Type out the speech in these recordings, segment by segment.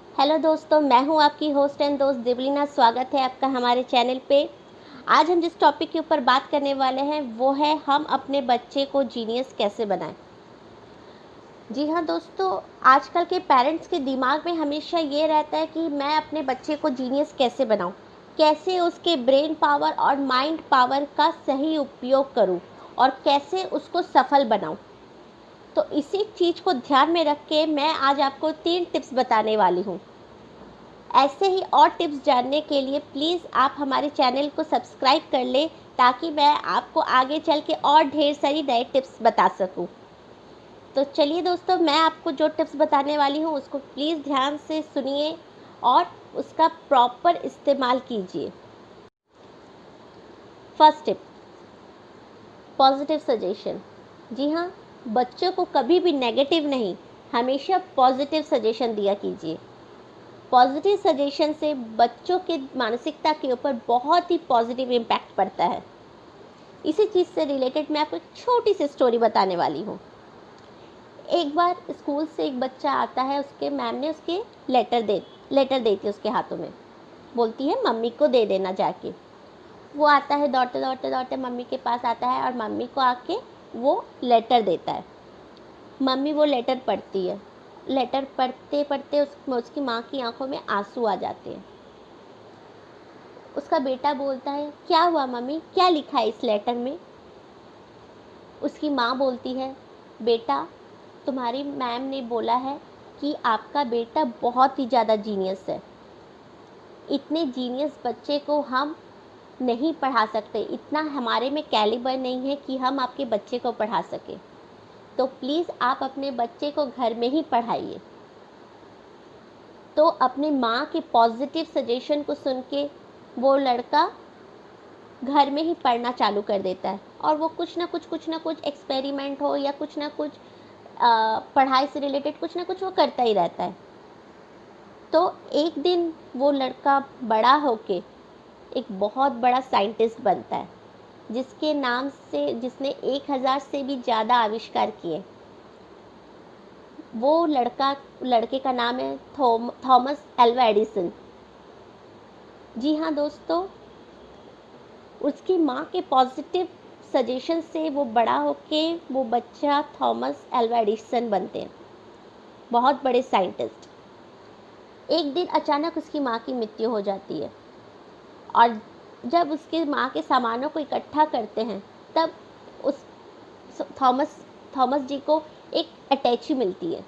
Hello दोस्तों, मैं हूं आपकी होस्ट एंड दोस्त दिवलीना। स्वागत है आपका हमारे चैनल पे। आज हम जिस टॉपिक के ऊपर बात करने वाले हैं वो है हम अपने बच्चे को जीनियस कैसे बनाएं। जी हाँ दोस्तों, आजकल के पेरेंट्स के दिमाग में हमेशा ये रहता है कि मैं अपने बच्चे को जीनियस कैसे बनाऊं, कैसे उसके ब्रेन पावर और माइंड पावर का सही उपयोग करूं और कैसे उसको सफल बनाऊं। तो इसी चीज़ को ध्यान में रख के मैं आज आपको 3 टिप्स बताने वाली हूँ। ऐसे ही और टिप्स जानने के लिए प्लीज़ आप हमारे चैनल को सब्सक्राइब कर लें ताकि मैं आपको आगे चल के और ढेर सारी नए टिप्स बता सकूं। तो चलिए दोस्तों, मैं आपको जो टिप्स बताने वाली हूं उसको प्लीज़ ध्यान से सुनिए और उसका प्रॉपर इस्तेमाल कीजिए। First tip, positive suggestion. जी हाँ, बच्चों को कभी भी नेगेटिव नहीं, हमेशा पॉजिटिव सजेशन दिया कीजिए। पॉजिटिव सजेशन से बच्चों के मानसिकता के ऊपर बहुत ही पॉजिटिव इम्पैक्ट पड़ता है। इसी चीज़ से रिलेटेड मैं आपको एक छोटी सी स्टोरी बताने वाली हूँ। एक बार स्कूल से एक बच्चा आता है, उसके मैम ने उसके लेटर देती है उसके हाथों में, बोलती है मम्मी को दे देना जाके। वो आता है दौड़ते दौड़ते दौड़ते मम्मी के पास आता है और मम्मी को आके वो लेटर देता है। मम्मी वो लेटर पढ़ती है। लेटर पढ़ते पढ़ते उसकी माँ की आंखों में आंसू आ जाते हैं। उसका बेटा बोलता है, क्या हुआ मम्मी, क्या लिखा है इस लेटर में? उसकी माँ बोलती है, बेटा तुम्हारी मैम ने बोला है कि आपका बेटा बहुत ही ज़्यादा जीनियस है। इतने जीनियस बच्चे को हम नहीं पढ़ा सकते, इतना हमारे में कैलिबर नहीं है कि हम आपके बच्चे को पढ़ा सके। तो प्लीज़ आप अपने बच्चे को घर में ही पढ़ाइए। तो अपनी माँ के पॉजिटिव सजेशन को सुन के वो लड़का घर में ही पढ़ना चालू कर देता है और वो कुछ ना कुछ एक्सपेरिमेंट हो या कुछ ना कुछ पढ़ाई से रिलेटेड कुछ ना कुछ वो करता ही रहता है। तो एक दिन वो लड़का बड़ा होके एक बहुत बड़ा साइंटिस्ट बनता है, जिसने 1000 से भी ज़्यादा आविष्कार किए। वो लड़के का नाम है थॉमस एल्वा एडिसन। जी हाँ दोस्तों, उसकी माँ के पॉजिटिव सजेशन से वो बड़ा होके वो बच्चा थॉमस एल्वा एडिसन बनते हैं, बहुत बड़े साइंटिस्ट। एक दिन अचानक उसकी माँ की मृत्यु हो जाती है और जब उसके माँ के सामानों को इकट्ठा करते हैं तब उस थॉमस जी को एक अटैची मिलती है।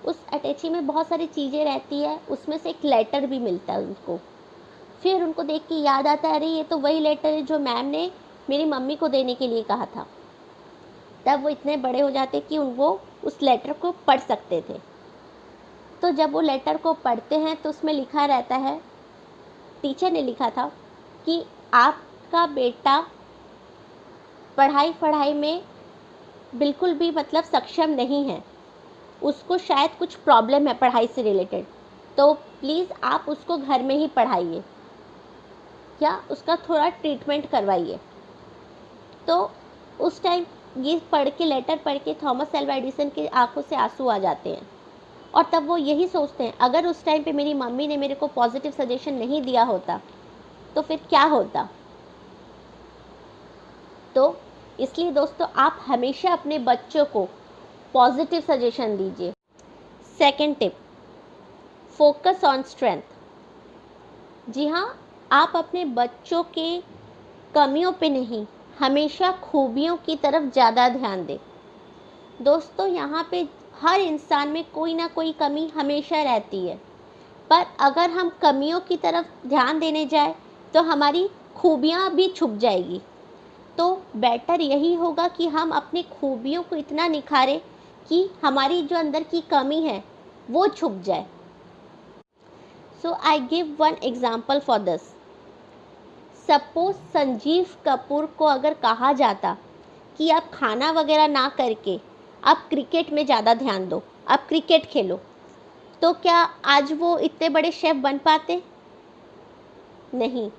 उस अटैची में बहुत सारी चीज़ें रहती है, उसमें से एक लेटर भी मिलता है उनको। फिर उनको देख के याद आता है, अरे ये तो वही लेटर है जो मैम ने मेरी मम्मी को देने के लिए कहा था। तब वो इतने बड़े हो जाते कि वो उस लेटर को पढ़ सकते थे। तो जब वो लेटर को पढ़ते हैं तो उसमें लिखा रहता है, टीचर ने लिखा था कि आपका बेटा पढ़ाई में बिल्कुल भी मतलब सक्षम नहीं है, उसको शायद कुछ प्रॉब्लम है पढ़ाई से रिलेटेड, तो प्लीज़ आप उसको घर में ही पढ़ाइए या उसका थोड़ा ट्रीटमेंट करवाइए। तो उस टाइम ये लेटर पढ़ के थॉमस एल्वा एडिसन की आंखों से आंसू आ जाते हैं और तब वो यही सोचते हैं, अगर उस टाइम पे मेरी मम्मी ने मेरे को पॉजिटिव सजेशन नहीं दिया होता तो फिर क्या होता। तो इसलिए दोस्तों, आप हमेशा अपने बच्चों को पॉजिटिव सजेशन दीजिए। Second tip, focus on strength. जी हाँ, आप अपने बच्चों के कमियों पे नहीं, हमेशा खूबियों की तरफ ज़्यादा ध्यान दें। दोस्तों, यहाँ पे हर इंसान में कोई ना कोई कमी हमेशा रहती है, पर अगर हम कमियों की तरफ ध्यान देने जाए तो हमारी खूबियाँ भी छुप जाएगी। तो बेटर यही होगा कि हम अपनी खूबियों को इतना निखारें कि हमारी जो अंदर की कमी है वो छुप जाए। So I give one example for this. Suppose Sanjeev Kapoor को अगर कहा जाता कि आप खाना वगैरह ना करके आप क्रिकेट में ज़्यादा ध्यान दो, आप क्रिकेट खेलो, तो क्या आज वो इतने बड़े शेफ बन पाते? नहीं।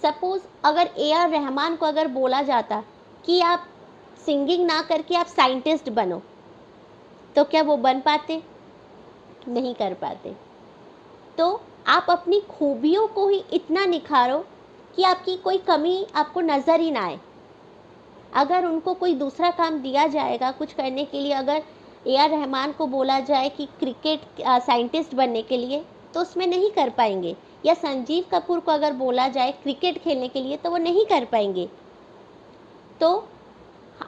सपोज अगर AR रहमान को अगर बोला जाता कि आप सिंगिंग ना करके आप साइंटिस्ट बनो, तो क्या वो बन पाते? नहीं कर पाते। तो आप अपनी खूबियों को ही इतना निखारो कि आपकी कोई कमी आपको नज़र ही ना आए। अगर उनको कोई दूसरा काम दिया जाएगा कुछ करने के लिए, अगर AR रहमान को बोला जाए कि क्रिकेट साइंटिस्ट बनने के लिए, तो उसमें नहीं कर पाएंगे, या संजीव कपूर को अगर बोला जाए क्रिकेट खेलने के लिए, तो वो नहीं कर पाएंगे। तो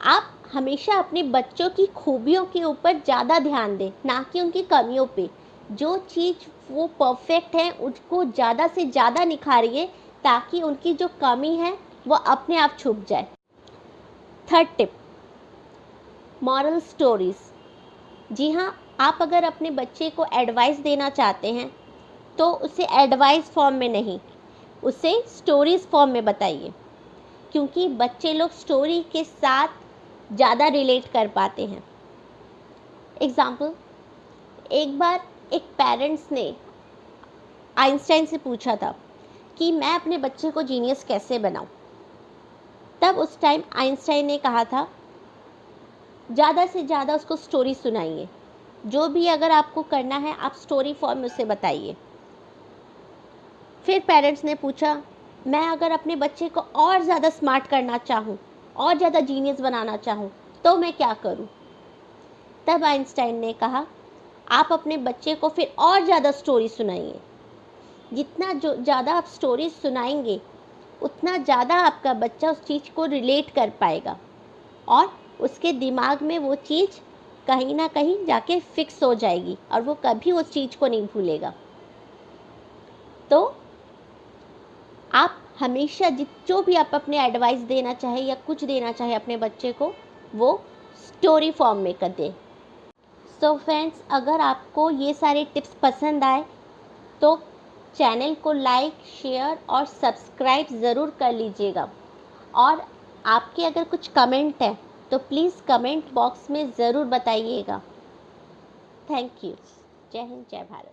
आप हमेशा अपने बच्चों की खूबियों के ऊपर ज़्यादा ध्यान दें, ना कि उनकी कमियों पे। जो चीज़ वो परफेक्ट है उसको ज़्यादा से ज़्यादा निखारिए, ताकि उनकी जो कमी है वो अपने आप छुप जाए। Third tip, moral stories. जी हाँ, आप अगर अपने बच्चे को एडवाइस देना चाहते हैं तो उसे एडवाइस फॉर्म में नहीं, उसे स्टोरीज़ फॉर्म में बताइए, क्योंकि बच्चे लोग स्टोरी के साथ ज़्यादा रिलेट कर पाते हैं। एग्ज़ाम्पल, एक बार एक पेरेंट्स ने आइंस्टाइन से पूछा था कि मैं अपने बच्चे को जीनियस कैसे बनाऊं। तब उस टाइम आइंस्टाइन ने कहा था, ज़्यादा से ज़्यादा उसको स्टोरी सुनाइए, जो भी अगर आपको करना है आप स्टोरी फॉर्म में उसे बताइए। फिर पेरेंट्स ने पूछा, मैं अगर अपने बच्चे को और ज़्यादा स्मार्ट करना चाहूँ, और ज़्यादा जीनियस बनाना चाहूँ, तो मैं क्या करूँ? तब आइंस्टाइन ने कहा, आप अपने बच्चे को फिर और ज़्यादा स्टोरी सुनाइए। जितना जो ज़्यादा आप स्टोरी सुनाएंगे, उतना ज़्यादा आपका बच्चा उस चीज़ को रिलेट कर पाएगा और उसके दिमाग में वो चीज़ कहीं ना कहीं जाके फिक्स हो जाएगी और वो कभी उस चीज़ को नहीं भूलेगा। तो आप हमेशा जो भी आप अपने एडवाइस देना चाहे या कुछ देना चाहे अपने बच्चे को, वो स्टोरी फॉर्म में कर दें। सो फ्रेंड्स, अगर आपको ये सारे टिप्स पसंद आए तो चैनल को लाइक, शेयर और सब्सक्राइब ज़रूर कर लीजिएगा। और आपके अगर कुछ कमेंट है तो प्लीज़ कमेंट बॉक्स में ज़रूर बताइएगा। Thank you. जय हिंद, जय भारत।